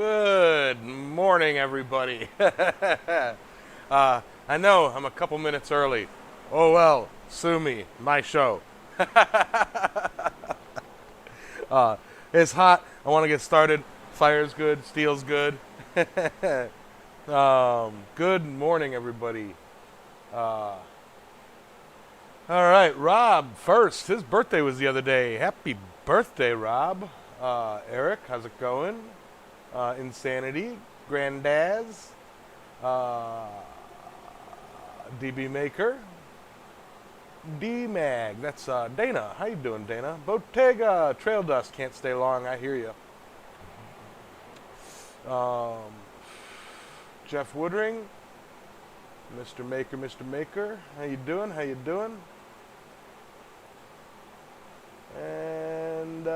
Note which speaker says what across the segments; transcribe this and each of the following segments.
Speaker 1: Good morning, everybody. I know I'm a couple minutes early. Oh well, sue me. My show. It's hot. I want to get started. Fire's good. Steel's good. Good morning, everybody. All right, Rob first. His birthday was the other day. Happy birthday, Rob. Eric, how's it going? Insanity, Grandaz, DB Maker, D-Mag, that's Dana. How you doing, Dana? Bottega, Trail Dust, can't stay long, I hear you. Jeff Woodring, Mr. Maker, how you doing, And,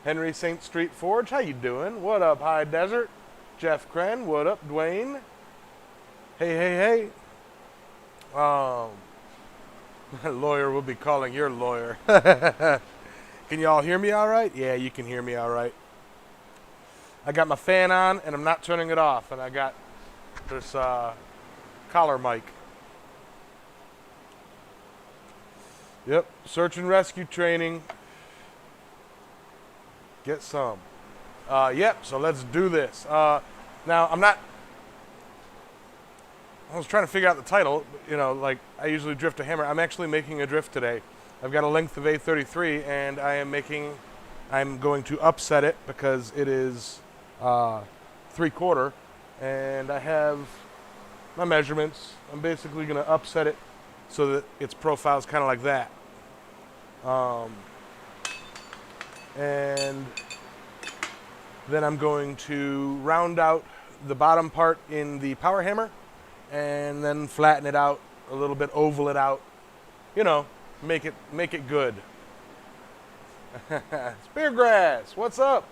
Speaker 1: Henry St. Street Forge, how you doing? What up, High Desert? Jeff Kren, what up, Dwayne? Hey. Lawyer will be calling your lawyer. Can you all hear me all right? Yeah, you can hear me all right. I got my fan on, and I'm not turning it off, and I got this collar mic. Yep, search and rescue training. Get some. Yep, so let's do this. Now, I was trying to figure out the title, like I usually drift a hammer. I'm actually making a drift today. I've got a length of A33, and I'm going to upset it because it is 3/4, and I have my measurements. I'm basically going to upset it so that its profile is kind of like that. And then I'm going to round out the bottom part in the power hammer and then flatten it out a little bit, oval it out, make it good. Speargrass, what's up?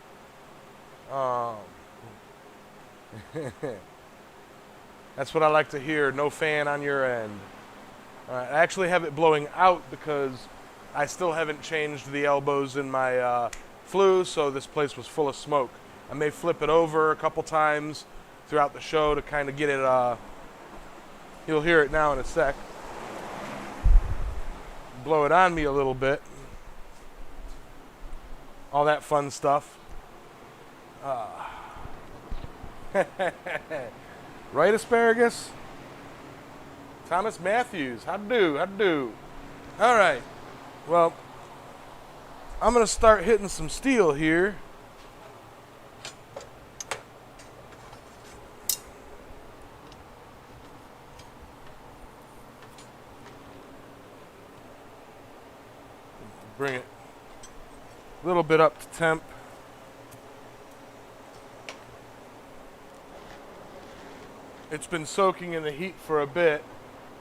Speaker 1: That's what I like to hear, no fan on your end. I actually have it blowing out because I still haven't changed the elbows in my flue, so this place was full of smoke. I may flip it over a couple times throughout the show to kind of get it, you'll hear it now in a sec. Blow it on me a little bit. All that fun stuff. Right, Asparagus? Thomas Matthews, how'd do? All right, well, I'm going to start hitting some steel here. Bring it a little bit up to temp. It's been soaking in the heat for a bit,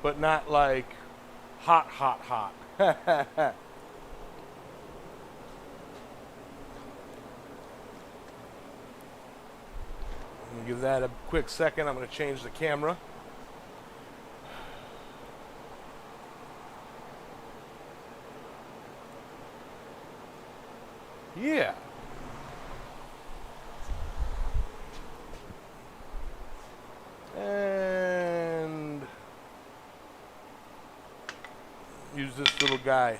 Speaker 1: but not like hot. Give that a quick second. I'm going to change the camera. Yeah. And use this little guy.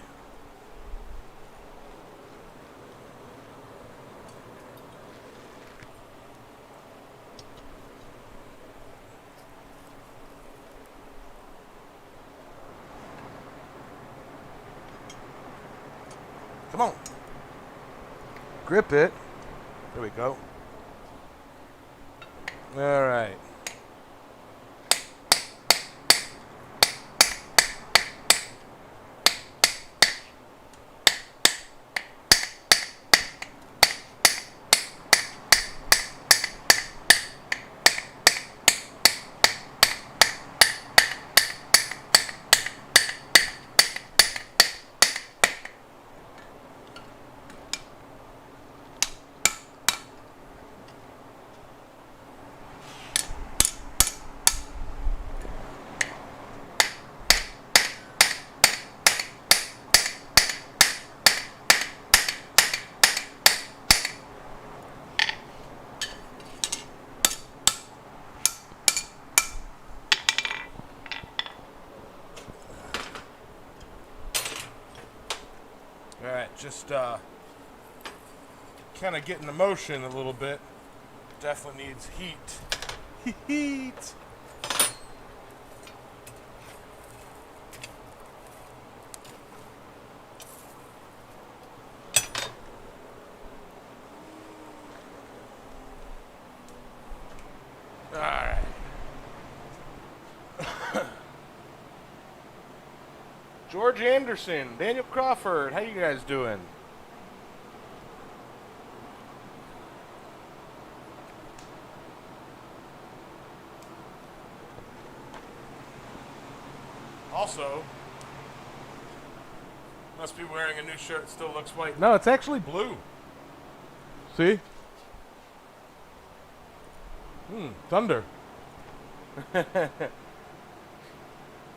Speaker 1: Come on. Grip it. There we go. All right. just kind of getting the motion a little bit. Definitely needs heat. Heat. All right. George Anderson, Daniel Crawford, how you guys doing? Also, must be wearing a new shirt that still looks white. No, it's actually blue. See? Thunder.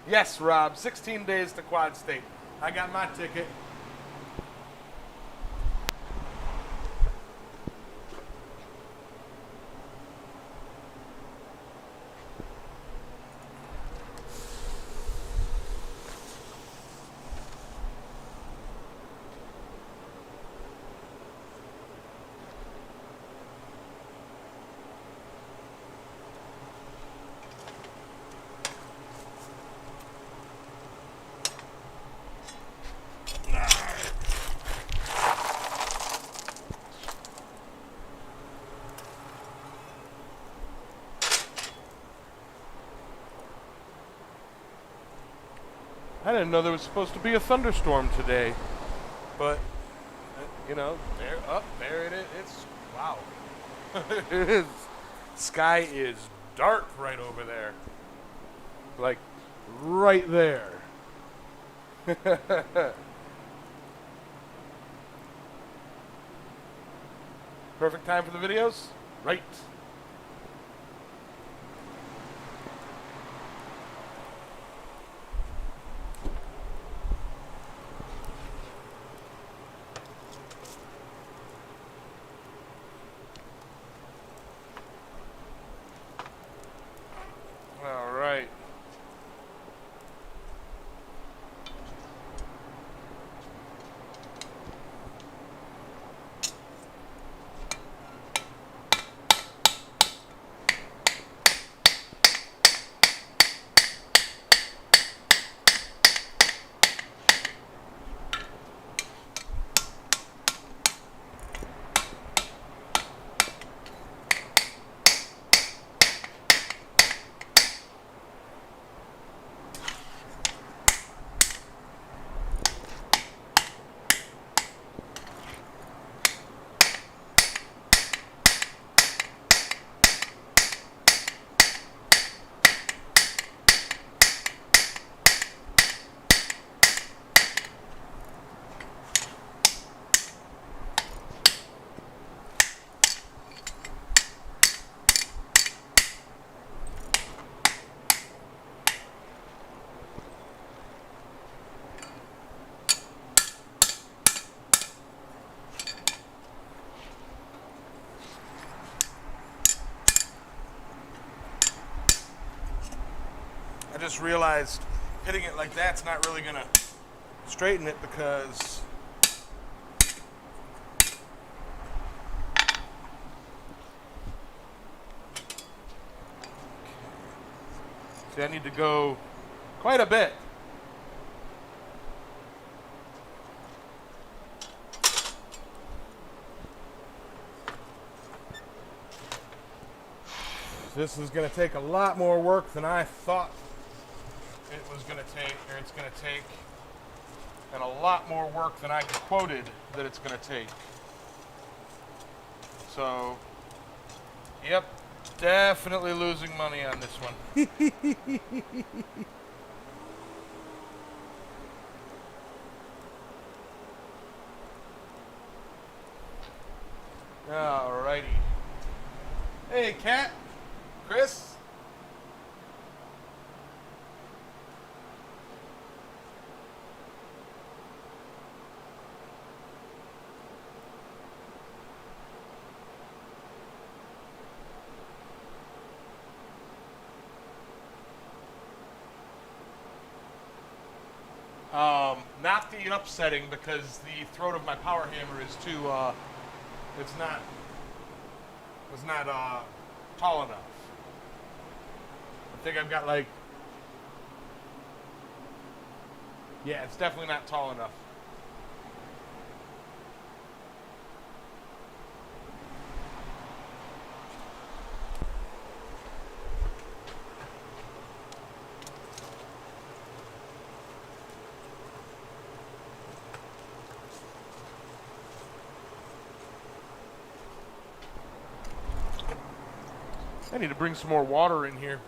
Speaker 1: Yes, Rob, 16 days to Quad State. I got my ticket. I didn't know there was supposed to be a thunderstorm today, but you know, there it is. It's wow. It is. Sky is dark right over there, like right there. Perfect time for the videos, right? All right. I just realized hitting it like that's not really gonna straighten it because see, I need to go quite a bit. This is gonna take a lot more work than I thought it was going to take, or it's going to take, and a lot more work than I quoted that it's going to take. So, yep, definitely losing money on this one. Alrighty. Hey, Kat, Chris. Not the upsetting because the throat of my power hammer is too, it's not tall enough. I think I've got like, yeah, it's definitely not tall enough. I need to bring some more water in here.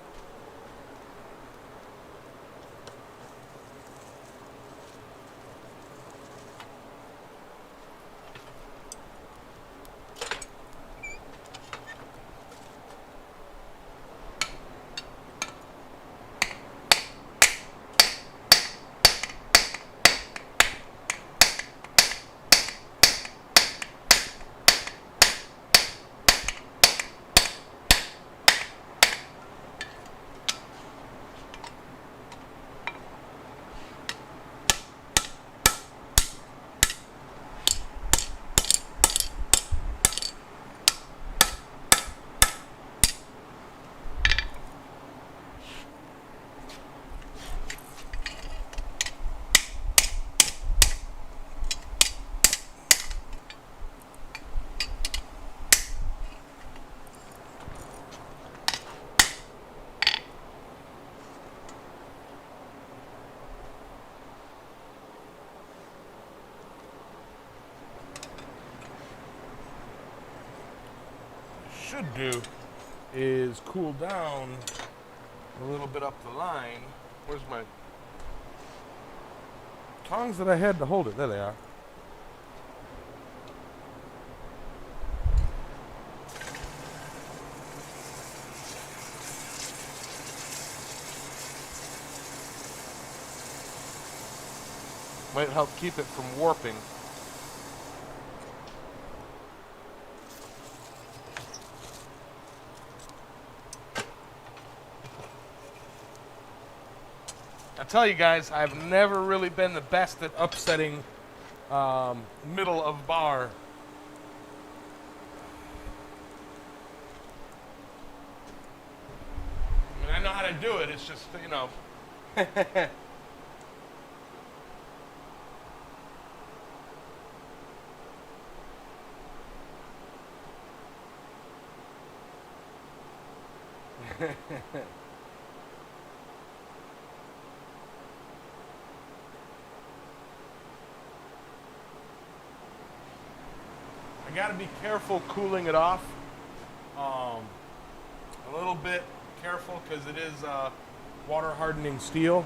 Speaker 1: Should do is cool down a little bit up the line. Where's my tongs that I had to hold it? There they are. Might help keep it from warping. I tell you guys, I've never really been the best at upsetting middle of bar. I mean, I know how to do it, it's just, you know. I gotta be careful cooling it off. A little bit careful because it is water hardening steel.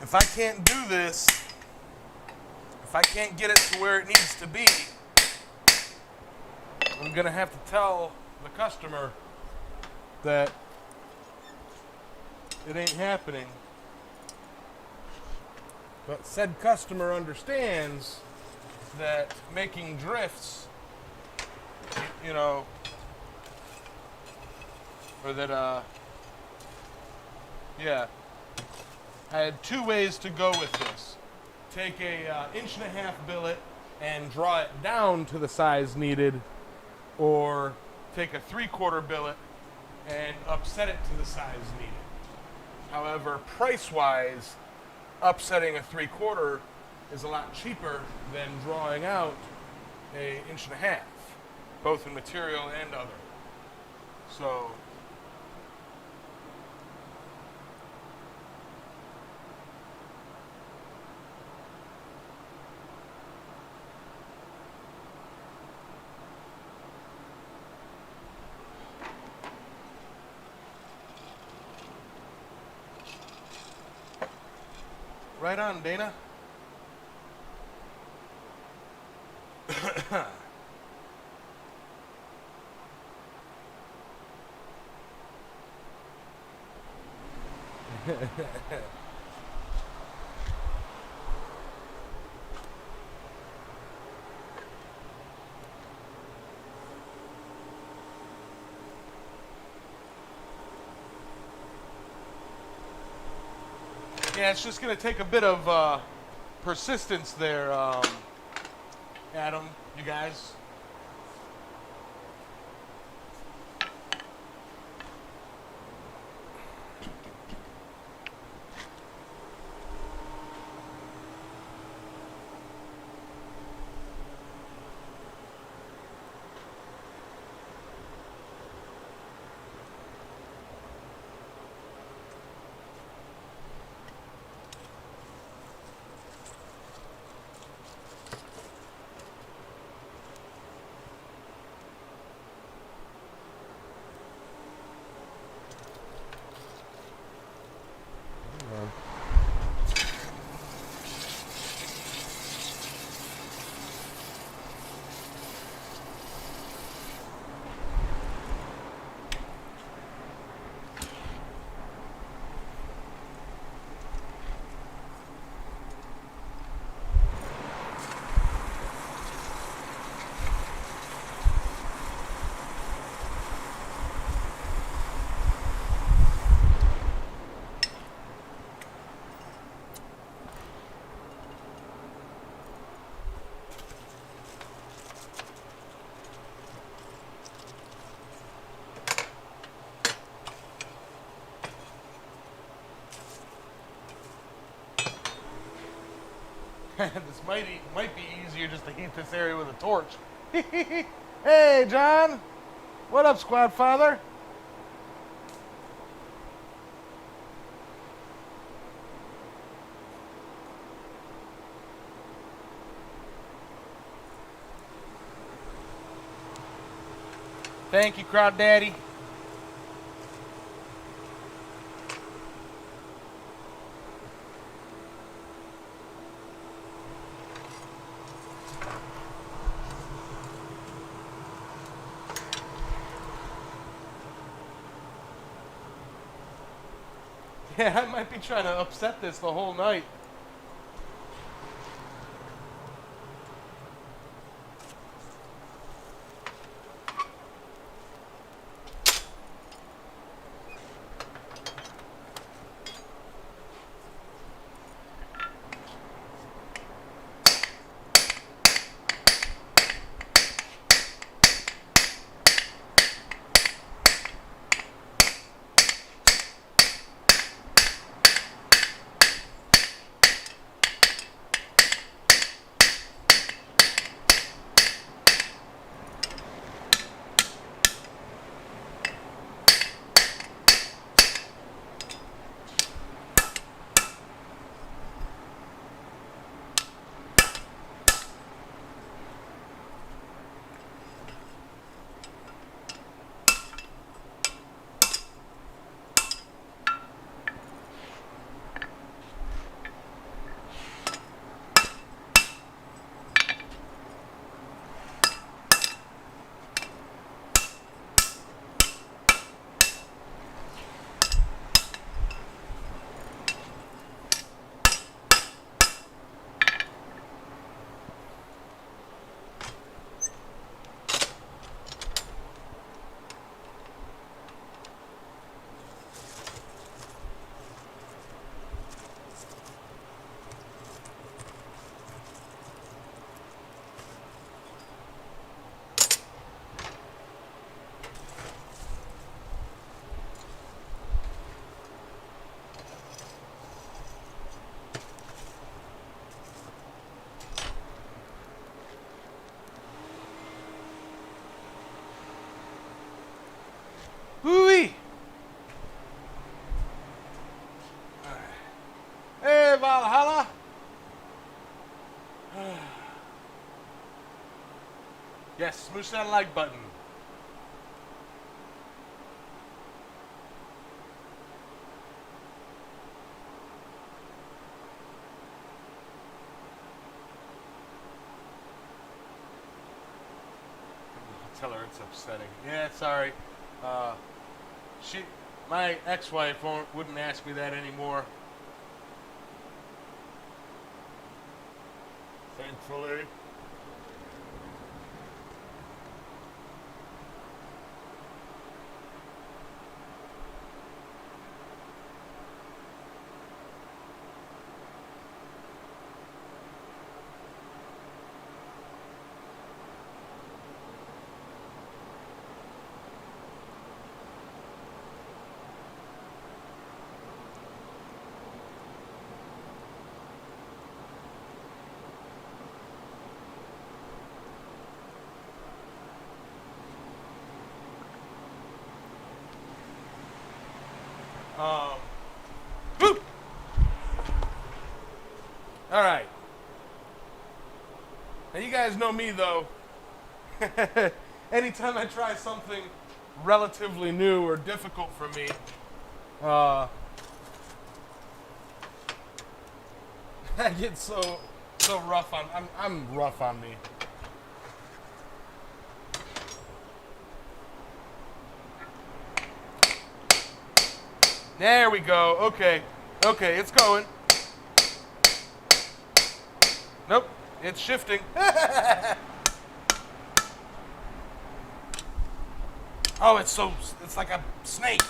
Speaker 1: If I can't do this, if I can't get it to where it needs to be, I'm gonna have to tell the customer that it ain't happening. But said customer understands that making drifts, you know, or that yeah, I had two ways to go with this. Take a 1.5-inch billet and draw it down to the size needed, or take a 3/4 billet and upset it to the size needed. However, price-wise, upsetting a 3/4 is a lot cheaper than drawing out a 1.5 inch, both in material and other. So right on, Dana. Yeah, it's just going to take a bit of persistence there, Adam, you guys. This might be easier just to heat this area with a torch. Hey, John. What up, Squad Father? Thank you, Crowd Daddy. Yeah, I might be trying to upset this the whole night. Yes, smoosh that like button. Tell her it's upsetting. Yeah, sorry. My ex-wife wouldn't ask me that anymore. Thankfully. Woo! All right. Now you guys know me though. Anytime I try something relatively new or difficult for me, I get so rough on. I'm rough on me. There we go. Okay, it's going. Nope, it's shifting. Oh, it's like a snake.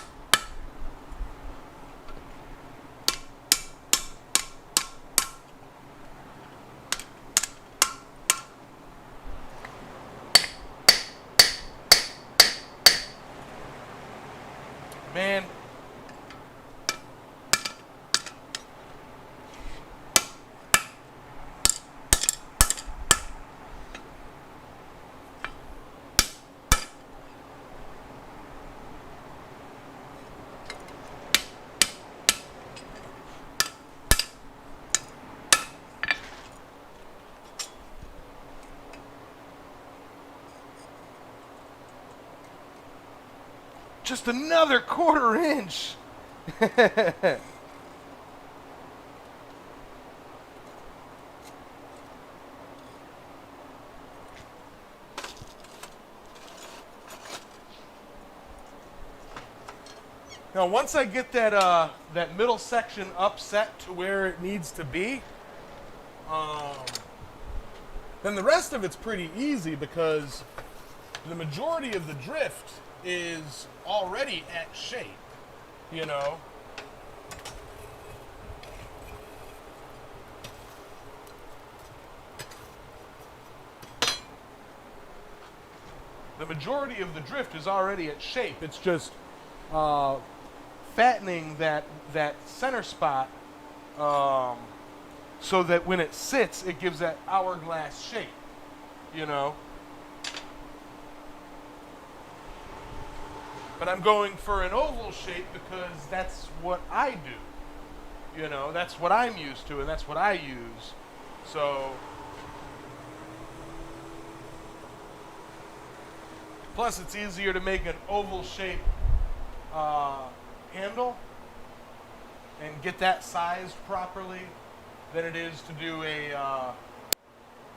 Speaker 1: Man. Just another 1/4 inch. Now, once I get that middle section upset to where it needs to be, then the rest of it's pretty easy because the majority of the drift is already at shape, you know. The majority of the drift is already at shape. It's just fattening that center spot so that when it sits, it gives that hourglass shape, you know. But I'm going for an oval shape because that's what I do. You know, that's what I'm used to and that's what I use. So, plus it's easier to make an oval shape handle and get that sized properly than it is to do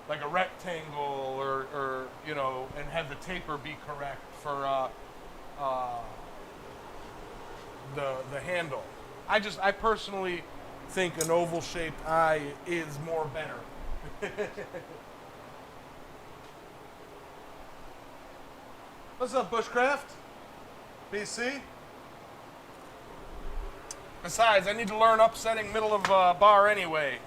Speaker 1: like a rectangle or you know, and have the taper be correct for the handle. I personally think an oval shaped eye is more better. What's up, Bushcraft? BC? Besides, I need to learn upsetting middle of bar anyway.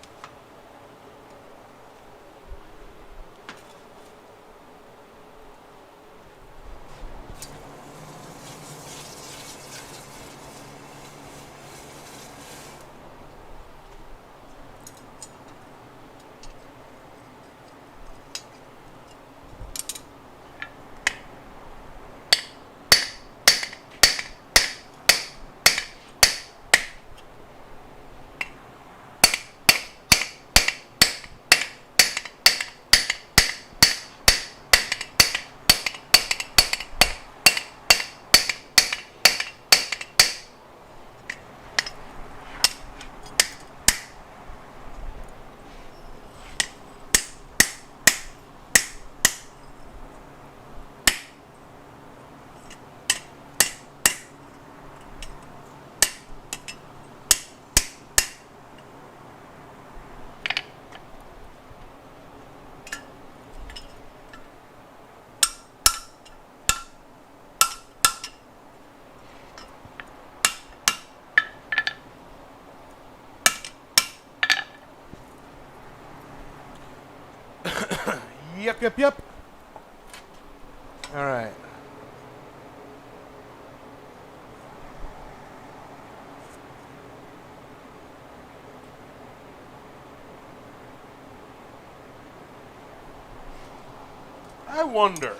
Speaker 1: Yep. All right. I wonder,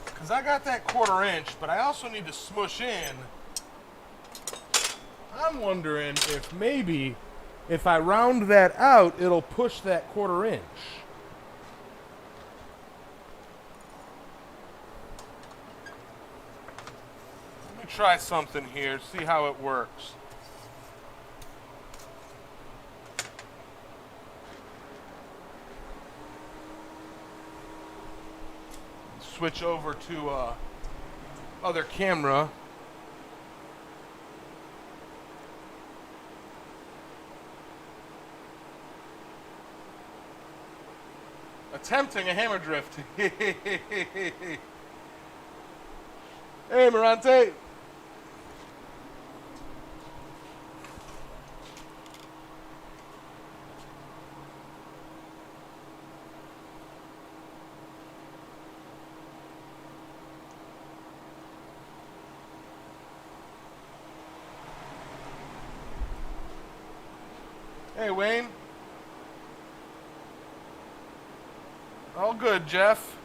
Speaker 1: because I got that 1/4 inch, but I also need to smush in. I'm wondering if maybe if I round that out, it'll push that 1/4 inch. Let me try something here, see how it works. Switch over to other camera. Attempting a hammer drift. Hey, Morante. Hey, Wayne. All good, Jeff.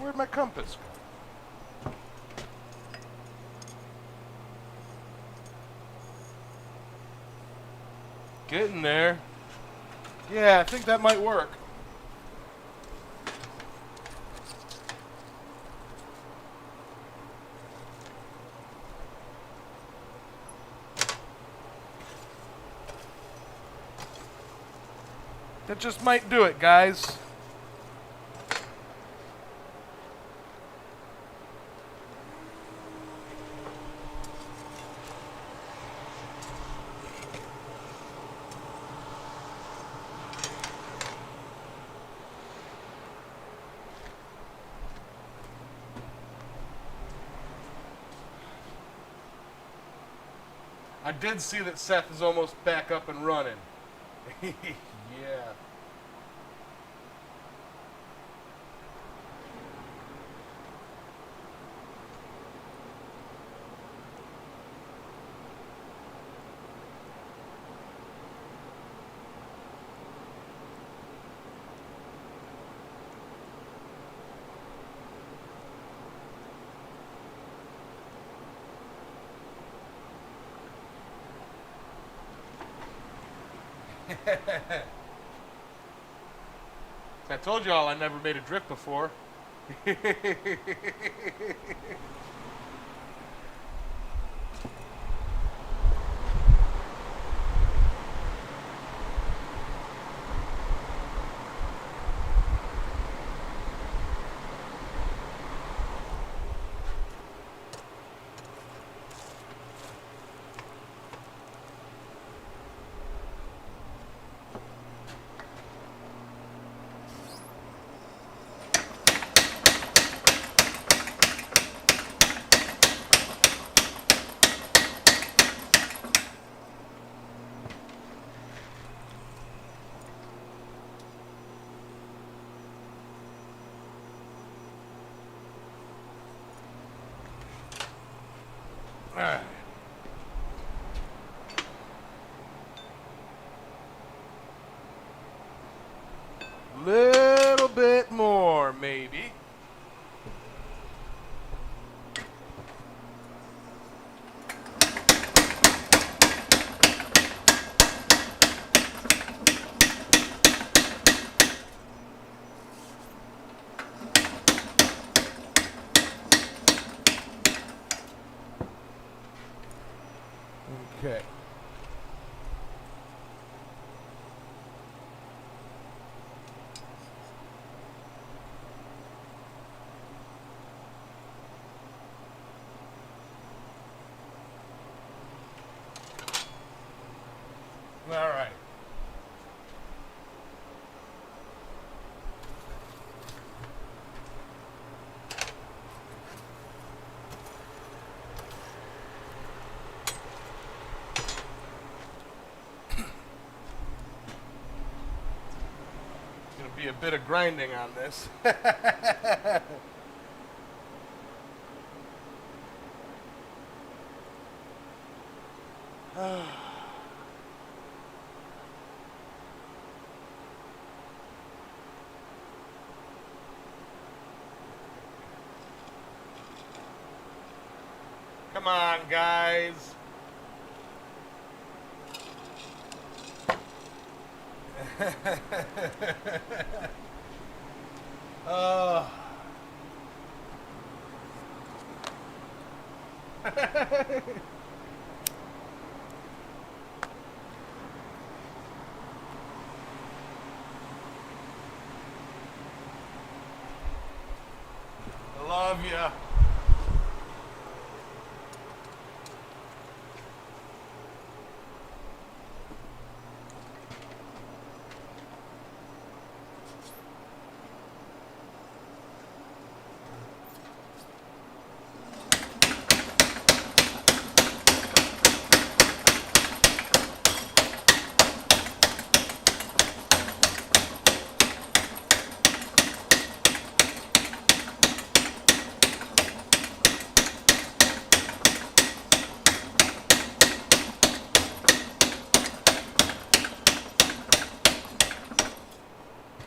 Speaker 1: Where'd my compass go? Getting there. Yeah, I think that might work. That just might do it, guys. I did see that Seth is almost back up and running. Yeah. I told y'all I never made a drift before. Little bit more, maybe. be a bit of grinding on this. Come on, guys. uh. I love ya.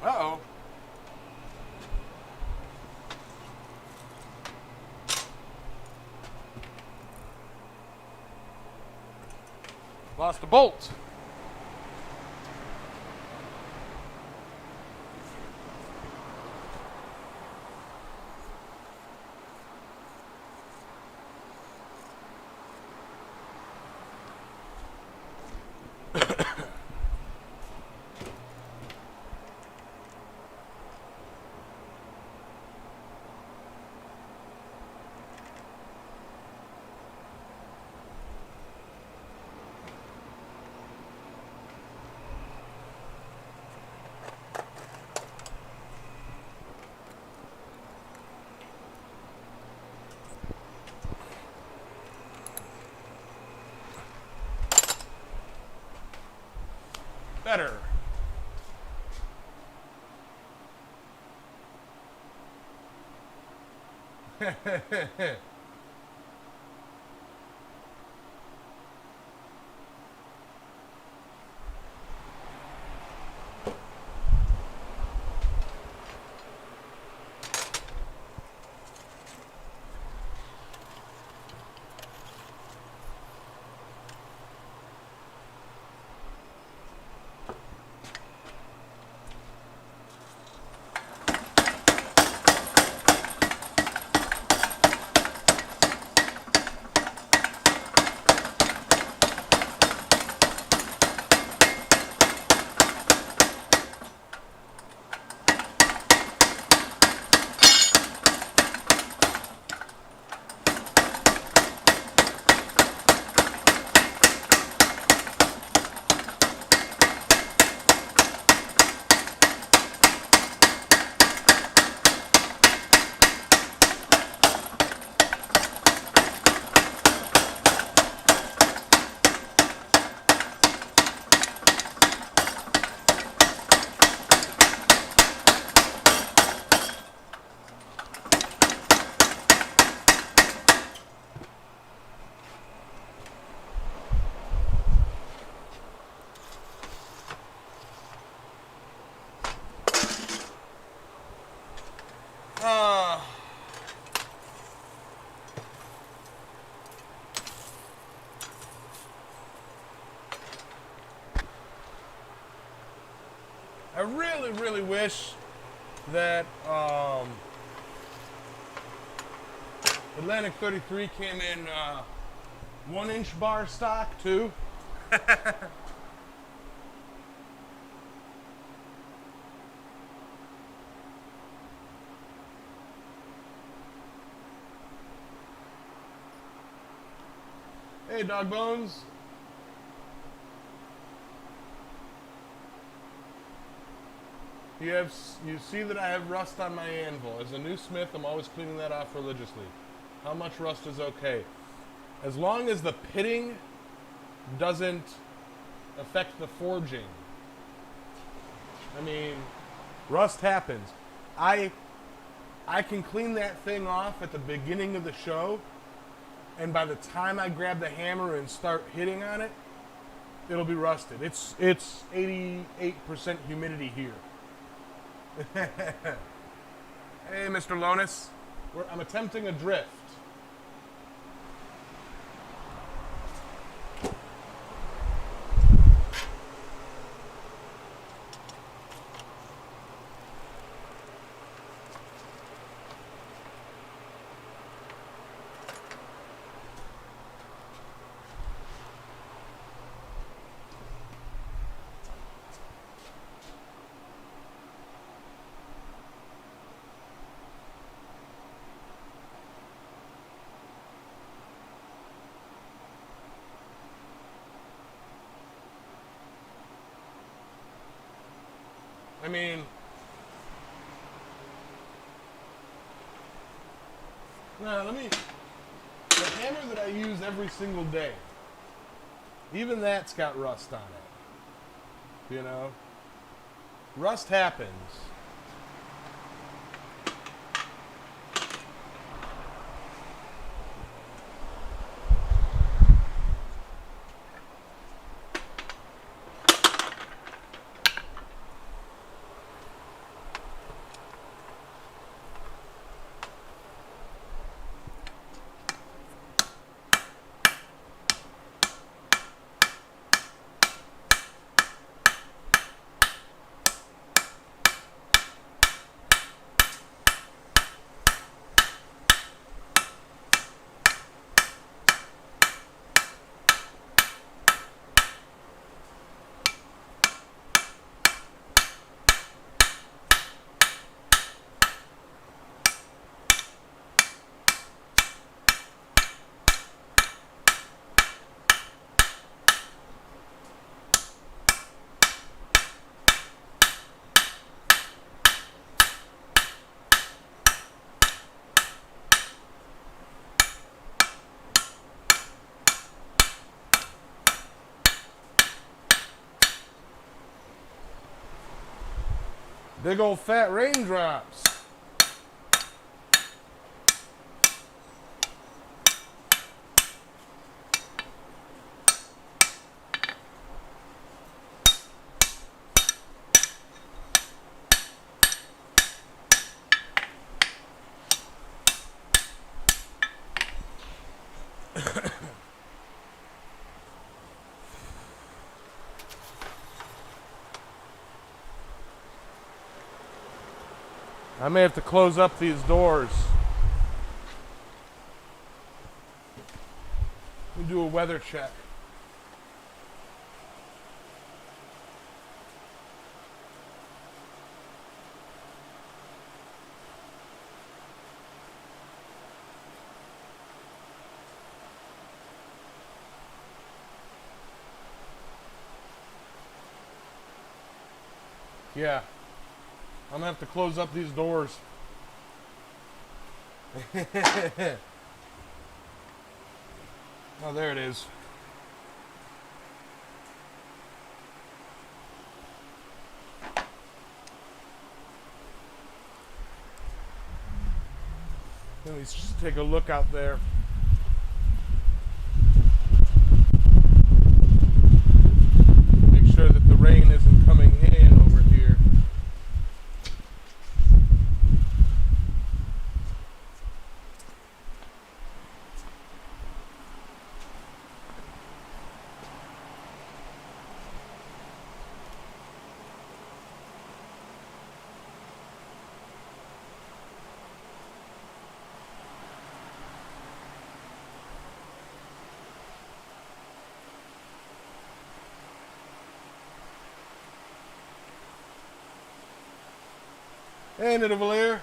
Speaker 1: Uh-oh. Lost a bolt. Better. I really, really wish that Atlantic 33 came in 1-inch bar stock too. Hey, Dog Bones. You see that I have rust on my anvil. As a new smith, I'm always cleaning that off religiously. How much rust is okay? As long as the pitting doesn't affect the forging. I mean, Rust happens. I can clean that thing off at the beginning of the show, and by the time I grab the hammer and start hitting on it, it'll be rusted. It's 88% humidity here. Hey, Mr. Lonis. I'm attempting a drift. I mean, the hammer that I use every single day, even that's got rust on it. You know? Rust happens. Big old fat raindrops. I may have to close up these doors. Let me do a weather check. Yeah. I'm gonna have to close up these doors. Oh, there it is. Let me just take a look out there. Make sure that the rain isn't coming in over here. Hey, Nidavellir.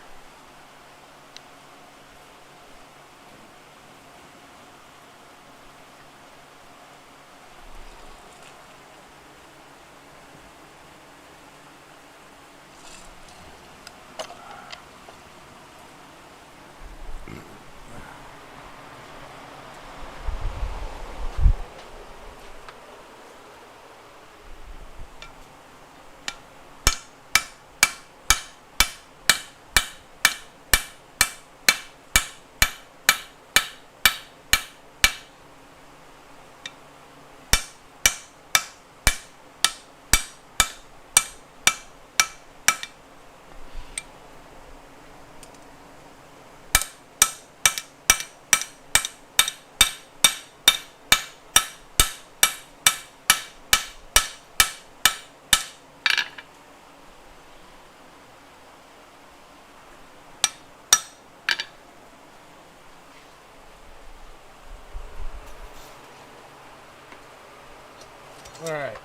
Speaker 1: All right.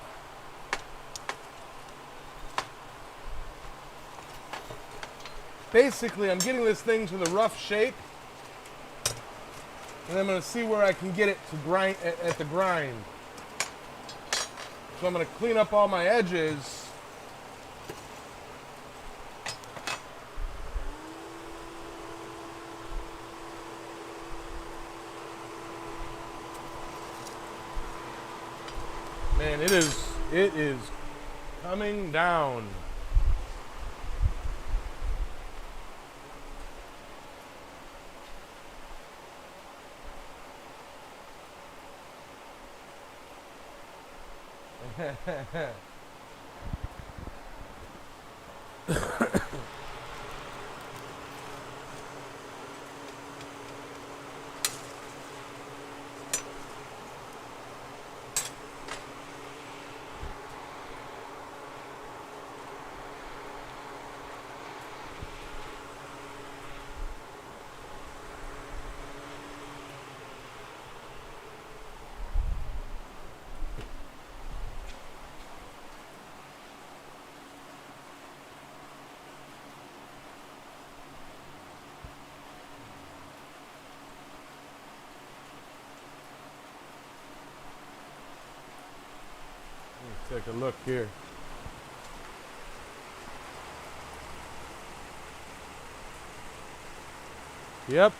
Speaker 1: Basically, I'm getting this thing to the rough shape, and I'm going to see where I can get it to grind at the grind. So I'm going to clean up all my edges. Man, it is coming down. Take a look here. Yep.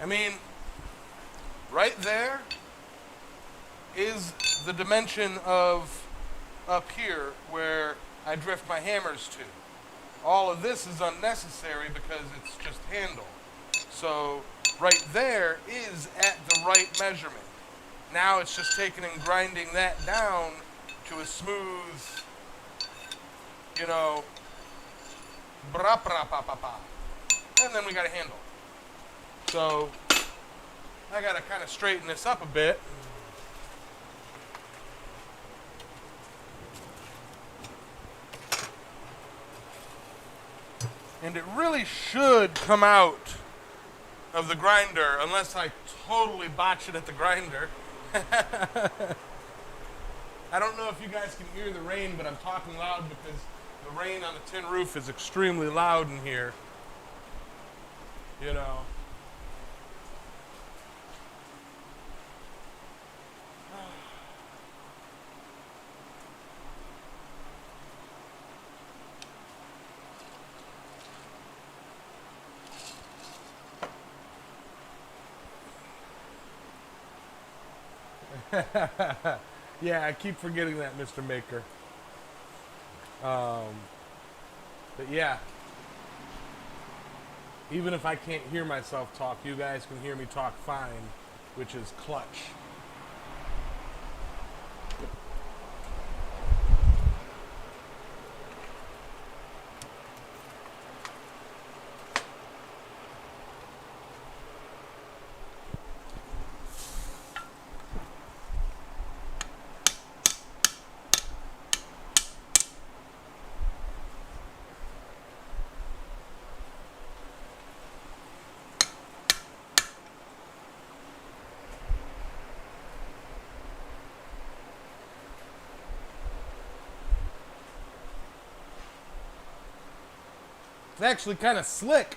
Speaker 1: I mean, right there is the dimension of up here where I drift my hammers to. All of this is unnecessary because it's just handle. So right there is at the right measurement. Now it's just taking and grinding that down to a smooth, you know, bra bra pa pa pa. And then we got a handle. So I gotta kind of straighten this up a bit. And it really should come out of the grinder unless I totally botch it at the grinder. I don't know if you guys can hear the rain, but I'm talking loud because the rain on the tin roof is extremely loud in here. You know. Yeah, I keep forgetting that, Mr. Maker. But yeah, even if I can't hear myself talk, you guys can hear me talk fine, which is clutch. It's actually kind of slick.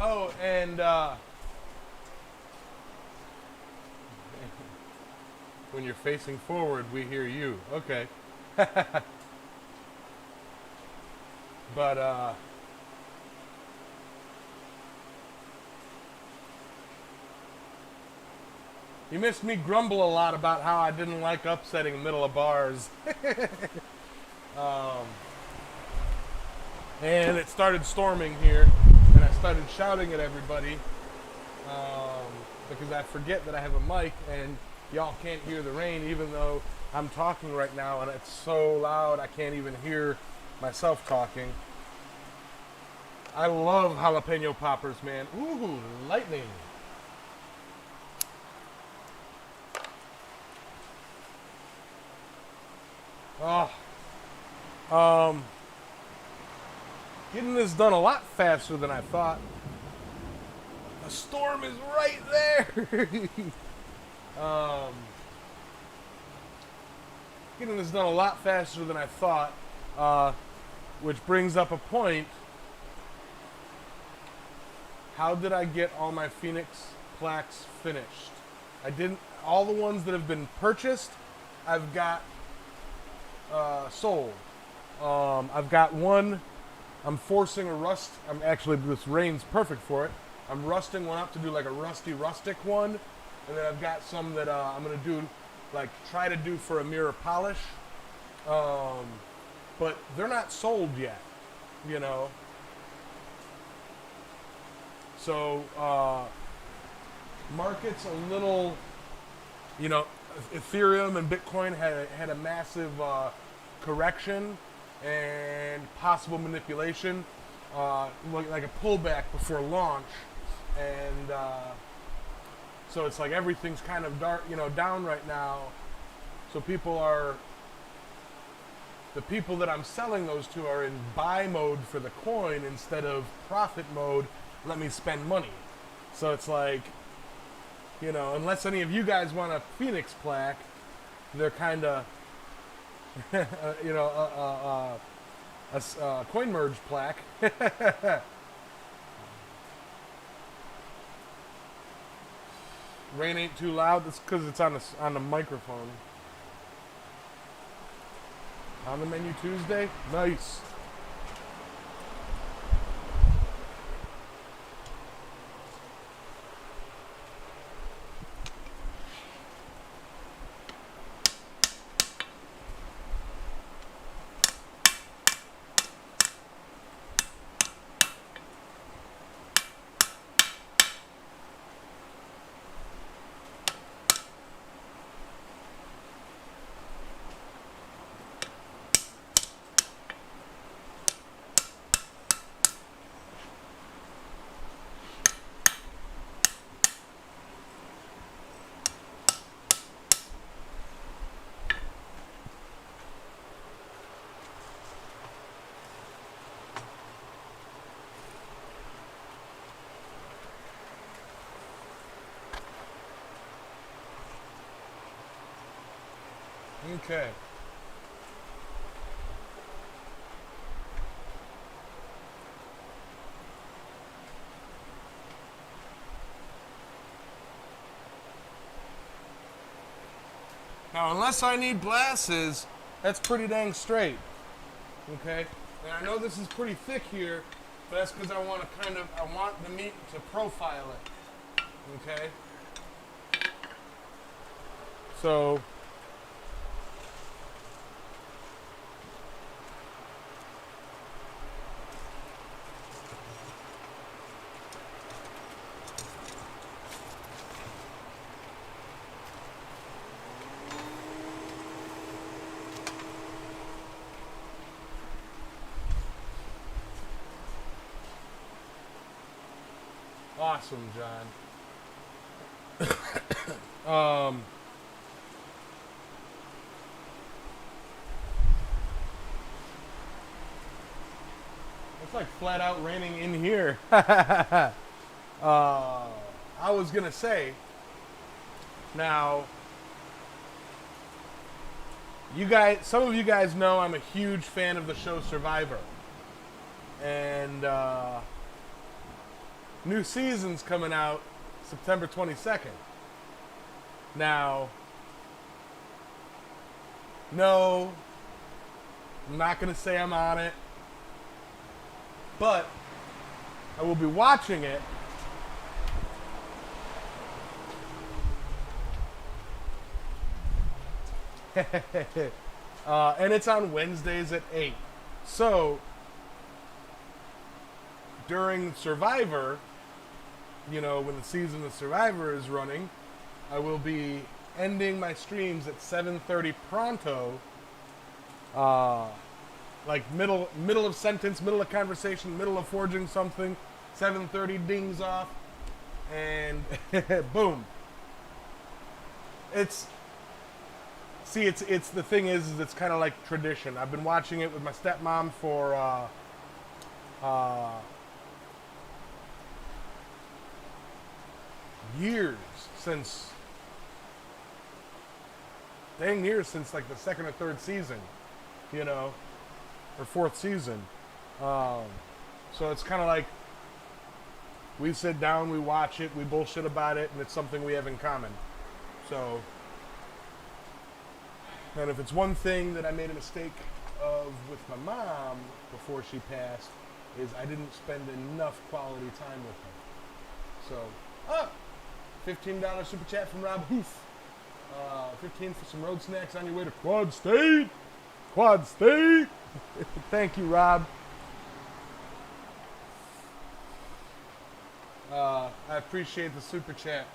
Speaker 1: Oh, and when you're facing forward, we hear you. Okay. But you missed me grumble a lot about how I didn't like upsetting middle of bars. um, and it started storming here, and I started shouting at everybody because I forget that I have a mic, and y'all can't hear the rain even though I'm talking right now, and it's so loud I can't even hear myself talking. I love jalapeno poppers, man. Ooh, lightning. Oh, getting this done a lot faster than I thought. The storm is right there. Getting this done a lot faster than I thought, which brings up a point. How did I get all my Phoenix plaques finished? I didn't. All the ones that have been purchased, I've got sold. I've got one. I'm forcing a rust. I'm actually, this rain's perfect for it. I'm rusting one up to do like a rustic one, and then I've got some that I'm gonna do, like try to do for a mirror polish. But they're not sold yet, you know. So market's a little, you know, Ethereum and Bitcoin had a massive correction and possible manipulation, like a pullback before launch, and so it's like everything's kind of dark, you know, down right now. So the people that I'm selling those to are in buy mode for the coin instead of profit mode. Let me spend money. So it's like, you know, unless any of you guys want a Phoenix plaque, they're kind of, you know, a coin merge plaque. Rain ain't too loud. That's because it's on the microphone. On the menu Tuesday? Nice. Okay. Now, unless I need glasses, that's pretty dang straight. Okay? And I know this is pretty thick here, but that's because I want the meat to profile it. Okay? So, Awesome, John. It's like flat out raining in here. I was gonna say, now, you guys, some of you guys know I'm a huge fan of the show Survivor, and new season's coming out September 22nd. Now, no, I'm not gonna say I'm on it, but I will be watching it. And it's on Wednesdays at 8. So, during Survivor, you know, when the season of Survivor is running, I will be ending my streams at 7:30 pronto. Like middle of sentence, middle of conversation, middle of forging something, 7:30 dings off, and boom. It's the thing is it's kind of like tradition. I've been watching it with my stepmom for years, since like the second or third season, you know, or fourth season. So it's kind of like we sit down, we watch it, we bullshit about it, and it's something we have in common. So, and if it's one thing that I made a mistake of with my mom before she passed, is I didn't spend enough quality time with her. So, $15 super chat from Rob Hoof. 15 for some road snacks on your way to Quad State. Quad State. Thank you, Rob. I appreciate the super chat.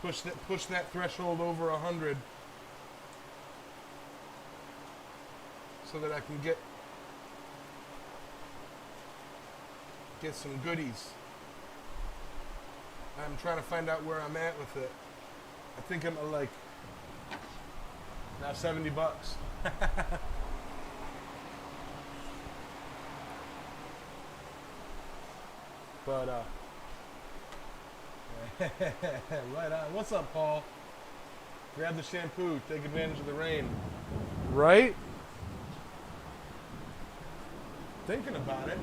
Speaker 1: Let's push that threshold over 100, so that I can get some goodies. I'm trying to find out where I'm at with it. I think I'm like now $70. But right on. What's up, Paul? Grab the shampoo. Take advantage of the rain. Right? Thinking about it.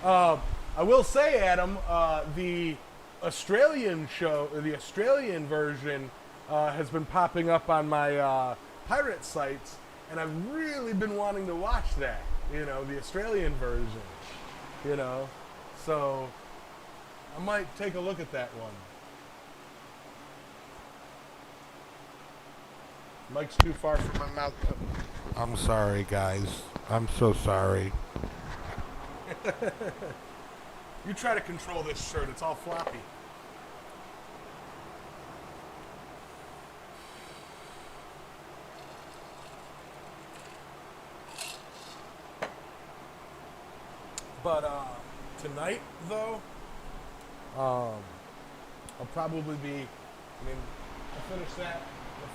Speaker 1: I will say, Adam, the Australian show, or the Australian version, has been popping up on my pirate sites, and I've really been wanting to watch that, you know, the Australian version, you know, so I might take a look at that one. Mike's too far from my mouth. I'm sorry, guys. I'm so sorry. You try to control this shirt. It's all floppy. But tonight, though, I'll probably be, I finished the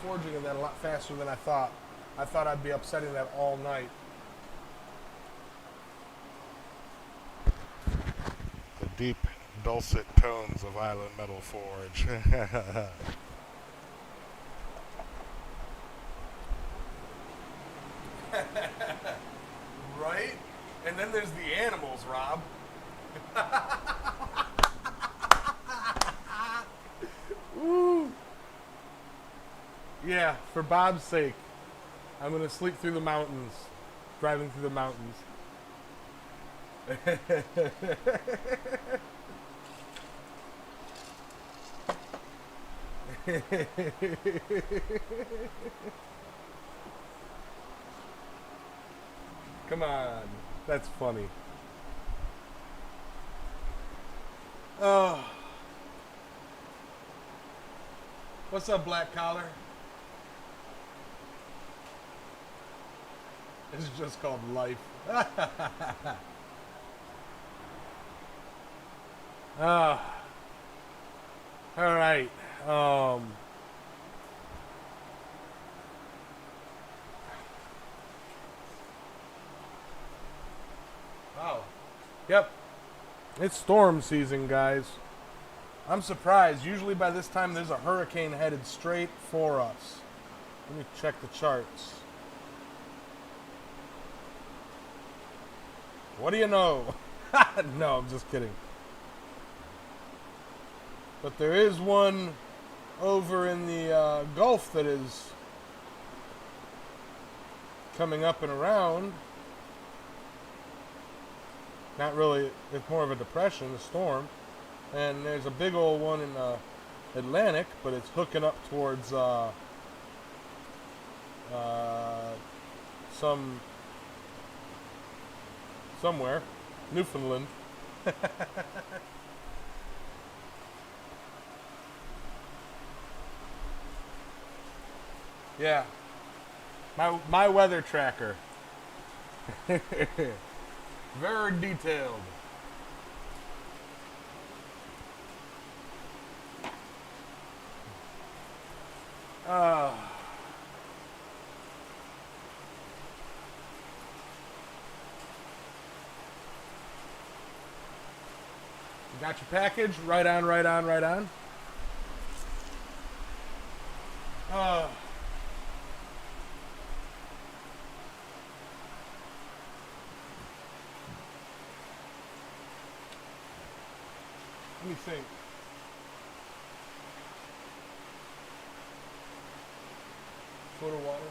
Speaker 1: forging of that a lot faster than I thought. I thought I'd be upsetting that all night. The deep, dulcet tones of Island Metal Forge. Right? And then there's the animals, Rob. Ooh. Yeah, for Bob's sake, I'm going to sleep through the mountains, driving through the mountains. Come on. That's funny. Oh. What's up, Black Collar? It's just called life. Ah. All right. Wow. Yep. It's storm season, guys. I'm surprised. Usually by this time there's a hurricane headed straight for us. Let me check the charts. What do you know? No, I'm just kidding. But there is one over in the Gulf that is coming up and around. Not really, it's more of a depression, a storm. And there's a big old one in the Atlantic, but it's hooking up towards somewhere. Newfoundland. Yeah. My weather tracker. Very detailed. Got your package? Right on, right on, right on. Let me think. Foot of water.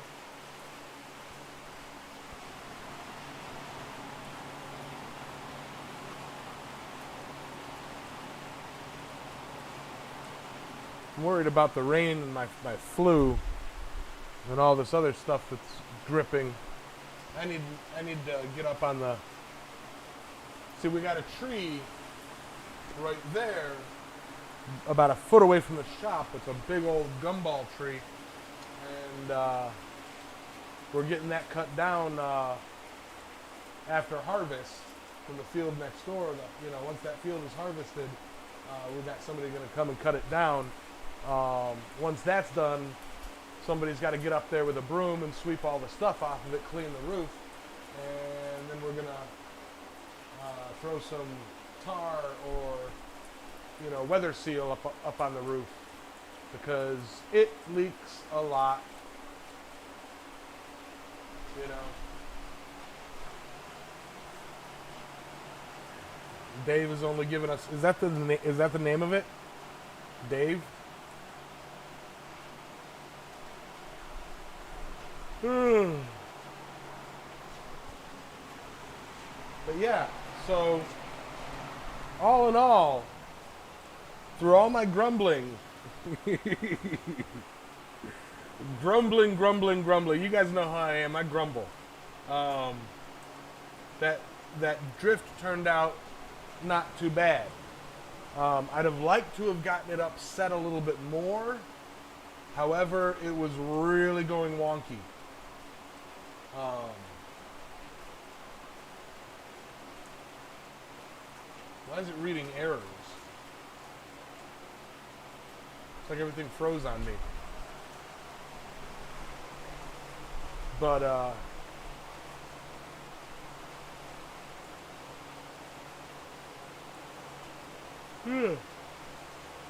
Speaker 1: I'm worried about the rain and my flu and all this other stuff that's dripping. I need to get up on the... See, we got a tree right there about a foot away from the shop. It's a big old gumball tree. And we're getting that cut down after harvest from the field next door. Once that field is harvested, we got somebody going to come and cut it down. Once that's done, somebody's got to get up there with a broom and sweep all the stuff off of it, clean the roof, and then we're going to throw some tar or weather seal up on the roof because it leaks a lot. Dave is only giving us. Is that the name of it? Dave. But yeah, so all in all, through all my grumbling, grumbling. You guys know how I am. I grumble. That drift turned out not too bad. I'd have liked to have gotten it upset a little bit more. However, it was really going wonky. Why is it reading errors? It's like everything froze on me. But,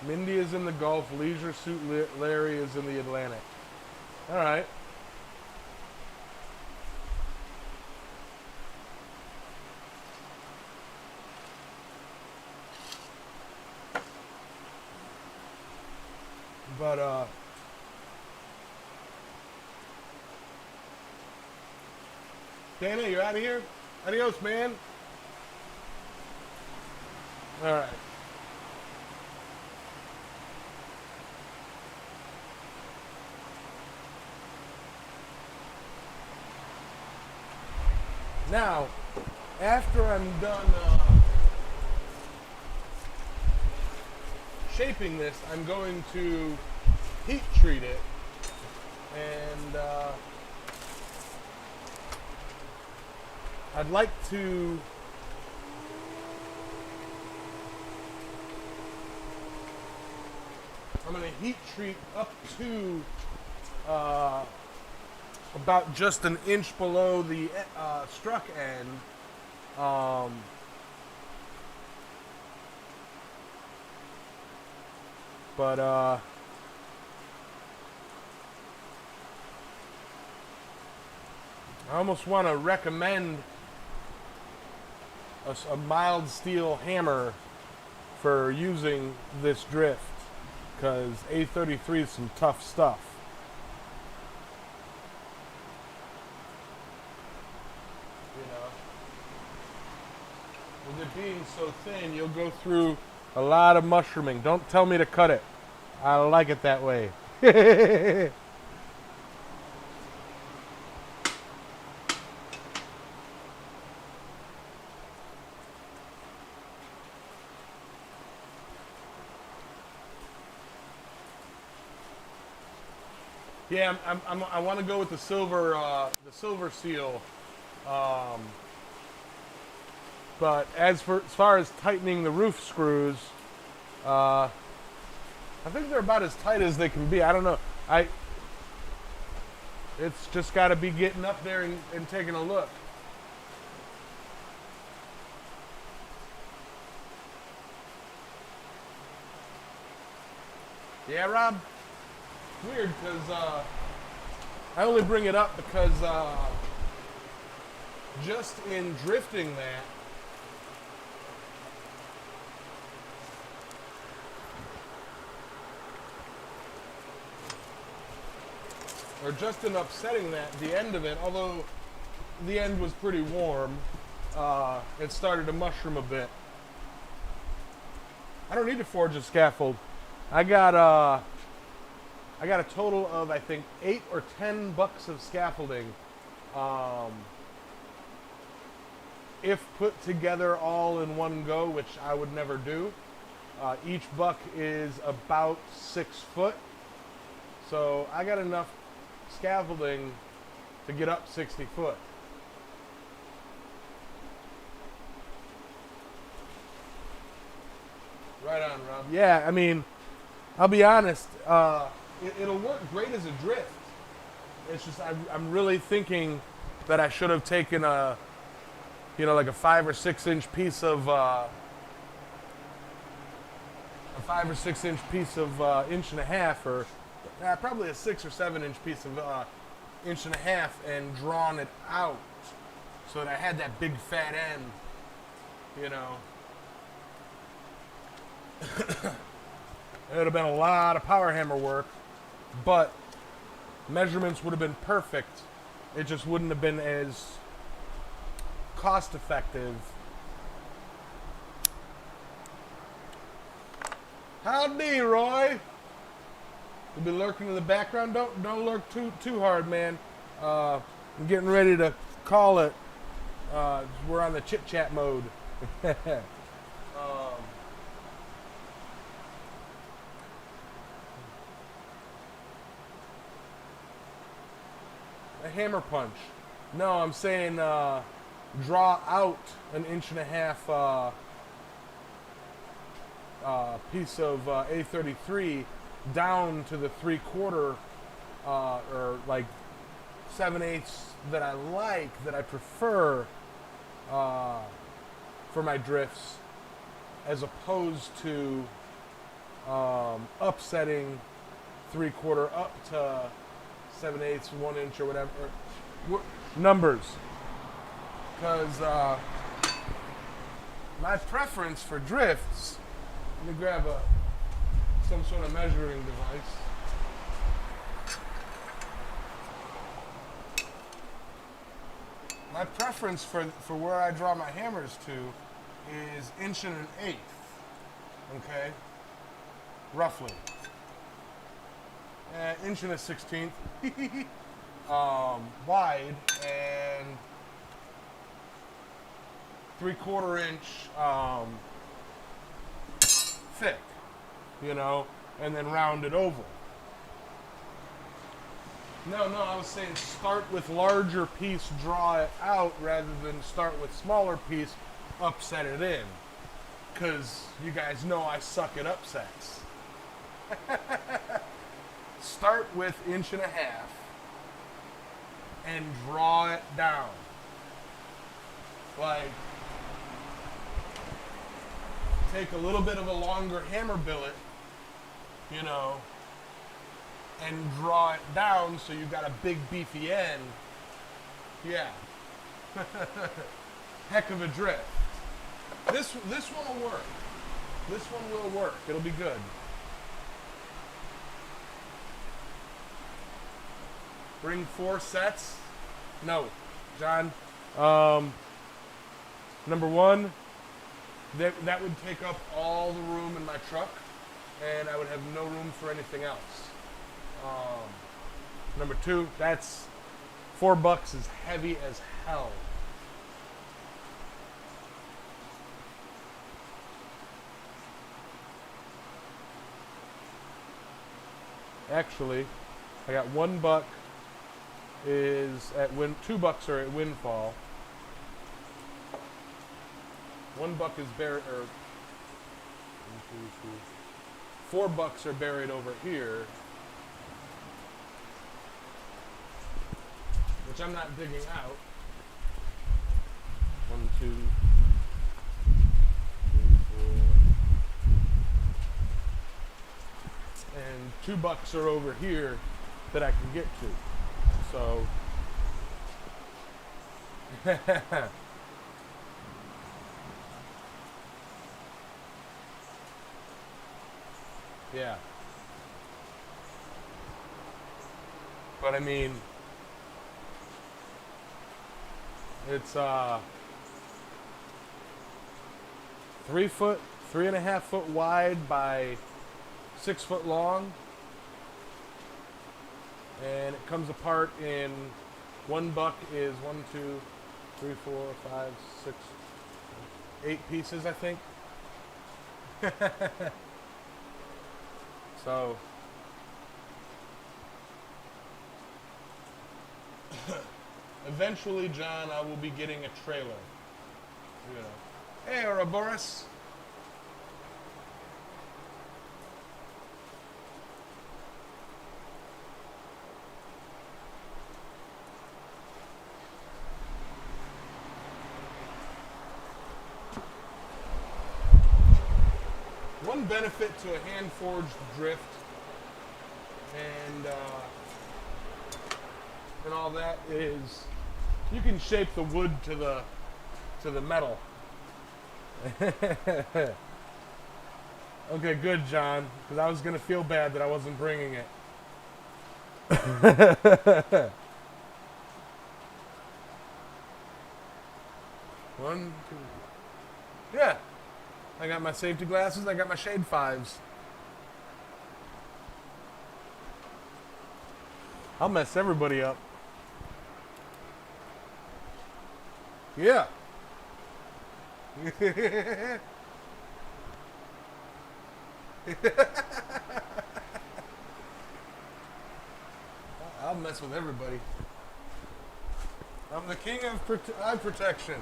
Speaker 1: Mindy is in the Gulf. Leisure Suit Larry is in the Atlantic. All right. But, Dana, you're out of here? Adios, man. All right. Now, after I'm done shaping this, I'm going to heat treat it and I'd like to I'm going to heat treat up to about just an inch below the struck end. But I almost want to recommend a mild steel hammer for using this drift, because A33 is some tough stuff. You know, with it being so thin, you'll go through a lot of mushrooming. Don't tell me to cut it. I like it that way. Yeah, I want to go with the silver seal. But as far as tightening the roof screws, I think they're about as tight as they can be. I don't know. It's just got to be getting up there and taking a look. Yeah, Rob? Weird, because I only bring it up because just in drifting that, or just in upsetting that, the end of it, although the end was pretty warm, it started to mushroom a bit. I don't need to forge a scaffold. I got a total of, I think, 8 or 10 bucks of scaffolding. If put together all in one go, which I would never do. Each buck is about 6 foot. So I got enough scaffolding to get up 60 foot. Right on, Rob. Yeah, I mean, I'll be honest. It'll work great as a drift. It's just I'm really thinking that I should have taken like a 5 or 6 inch piece of inch and a half, or probably a 6 or 7 inch piece of inch and a half, and drawn it out so that I had that big fat end. You know, it would have been a lot of power hammer work. But measurements would have been perfect. It just wouldn't have been as cost effective. Howdy, Roy. You'll be lurking in the background. Don't lurk too hard, man. I'm getting ready to call it. We're on the chit chat mode. A hammer punch. No, I'm saying draw out an inch and a half piece of A33 down to the 3/4 or like 7/8 that I prefer for my drifts, as opposed to upsetting 3/4 up to 7/8, 1 inch, or whatever. Numbers. Because my preference for drifts, let me grab some sort of measuring device. My preference for where I draw my hammers to is 1 1/8. Okay? Roughly. 1 1/16 wide, and 3/4 inch thick, you know, and then rounded oval. No, no, I was saying start with larger piece, draw it out, rather than start with smaller piece, upset it in. Because you guys know I suck at upsets. Start with 1.5 inches and draw it down. Like, take a little bit of a longer hammer billet, you know, and draw it down so you got a big beefy end. Yeah. Heck of a drift. This one will work. This one will work. It'll be good. Bring 4 sets? No, John. Number one, that would take up all the room in my truck, and I would have no room for anything else. Number two, that's $4 is heavy as hell. Actually, I got $1 is at $2 are at Windfall. $1 is buried, or $4 are buried over here, which I'm not digging out. 1, 2, 3, 4. And $2 are over here that I can get to. So yeah. But I mean, it's 3 foot, 3.5 foot wide by 6 foot long, and it comes apart in $1 is 1, 2, 3, 4, 5, 6, 8 pieces, I think. So eventually, John, I will be getting a trailer. You know. Hey, Ouroboros. One benefit to a hand-forged drift and all that is you can shape the wood to the metal. Okay, good, John, because I was gonna feel bad that I wasn't bringing it. One, two. Yeah. I got my safety glasses, I got my shade 5s. I'll mess everybody up. Yeah. I'll mess with everybody. I'm the king of eye protection.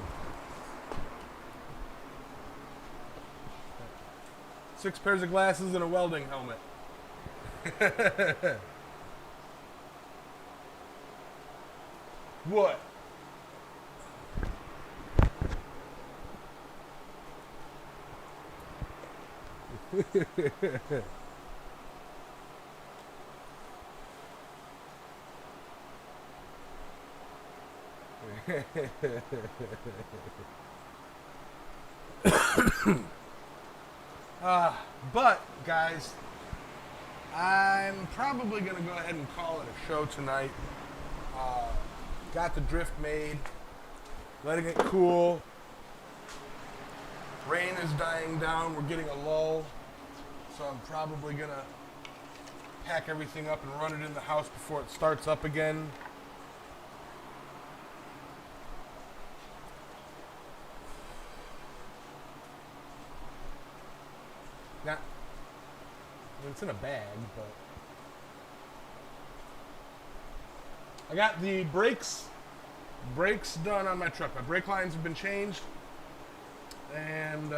Speaker 1: 6 pairs of glasses and a welding helmet. What? But, guys, I'm probably going to go ahead and call it a show tonight. Got the drift made, letting it cool. Rain is dying down. We're getting a lull. So I'm probably going to pack everything up and run it in the house before it starts up again. Not, I mean, it's in a bag, but I got the brakes done on my truck. My brake lines have been changed, and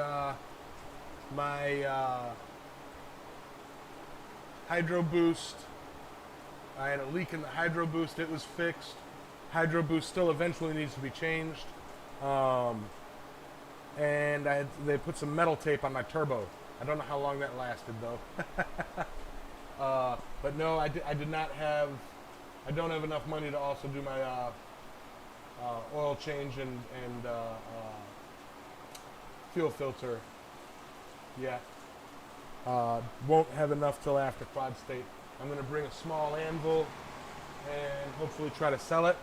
Speaker 1: my hydro boost. I had a leak in the hydro boost. It was fixed. Hydro boost still eventually needs to be changed. And they put some metal tape on my turbo. I don't know how long that lasted though. But no, I did not have. I don't have enough money to also do my oil change and fuel filter yet. Won't have enough till after quad state. I'm going to bring a small anvil and hopefully try to sell it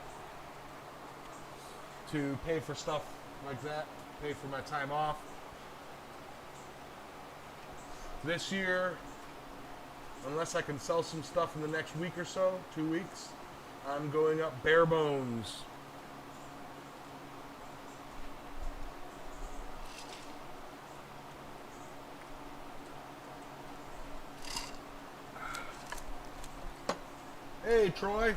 Speaker 1: to pay for stuff like that, pay for my time off. This year, unless I can sell some stuff in the next week or so, 2 weeks, I'm going up bare bones. Hey, Troy.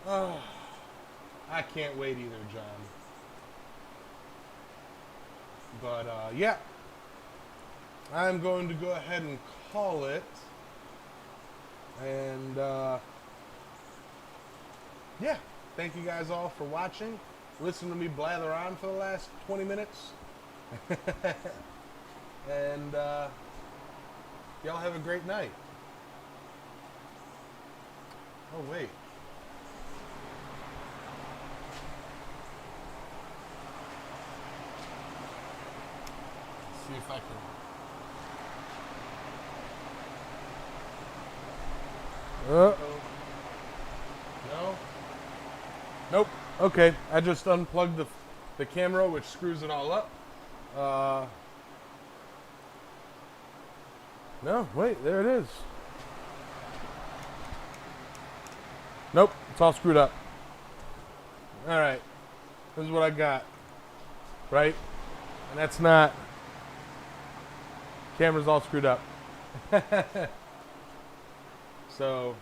Speaker 1: Oh, I can't wait either, John. But, yeah. I'm going to go ahead and call it. And, yeah. Thank you guys all for watching. Listen to me blather on for the last 20 minutes. And y'all have a great night. Oh, wait. Let's see if I can. Uh-oh. No? Nope. Okay. I just unplugged the camera, which screws it all up. No, wait, there it is. Nope, it's all screwed up. All right, this is what I got, right? And that's not, camera's all screwed up. So,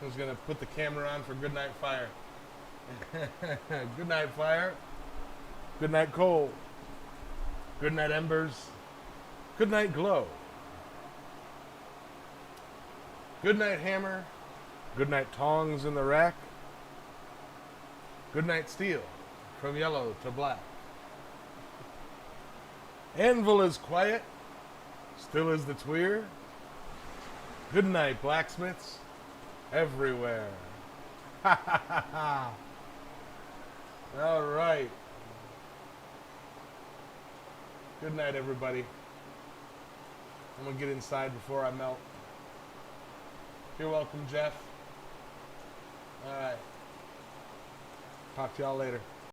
Speaker 1: I was gonna put the camera on for Good Night Fire. Good night, fire. Good night, coal. Good night, embers. Good night, glow. Good night, hammer. Good night, tongs in the rack. Good night, steel, from yellow to black. Anvil is quiet, still is the tweer. Good night, blacksmiths, everywhere. Ha ha ha ha. All right. Good night, everybody. I'm going to get inside before I melt. You're welcome, Jeff. All right. Talk to y'all later.